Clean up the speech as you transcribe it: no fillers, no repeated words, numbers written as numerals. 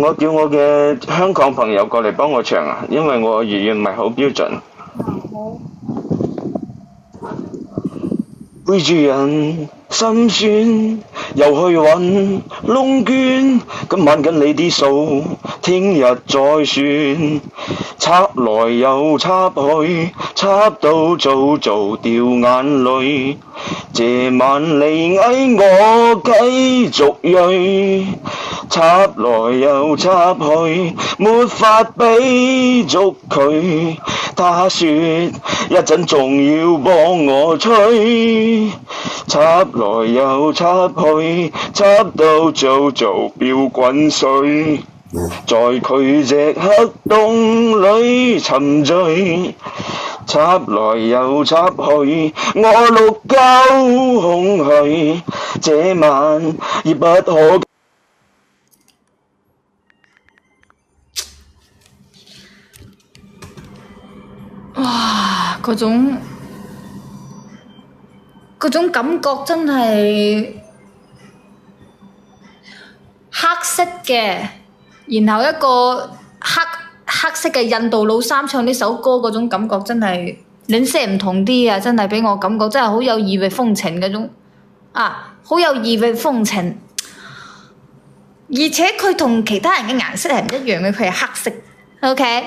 我叫我嘅香港朋友過嚟幫我唱啊，因為我粵語唔係好標準。背住人心酸，又去揾窿捐，今晚跟你啲數，聽日再算。插來又插去，插到做掉眼淚。這晚你嗌我繼續追，插來又插去，沒法比足佢。他說一陣仲要幫我吹，插來又插去，插到做飆滾水。在佢隻黑洞裏沉醉，插來又插去，我六夠空虛，這晚已不可。哇！嗰種感覺真係黑色嘅，然後一個黑色嘅印度老三唱呢首歌嗰種感覺真係兩色唔同啲啊！真係俾我感覺真係好有異域風情嗰種好有異域風情，而且佢同其他人嘅顏色係唔一樣嘅，佢係黑色。OK。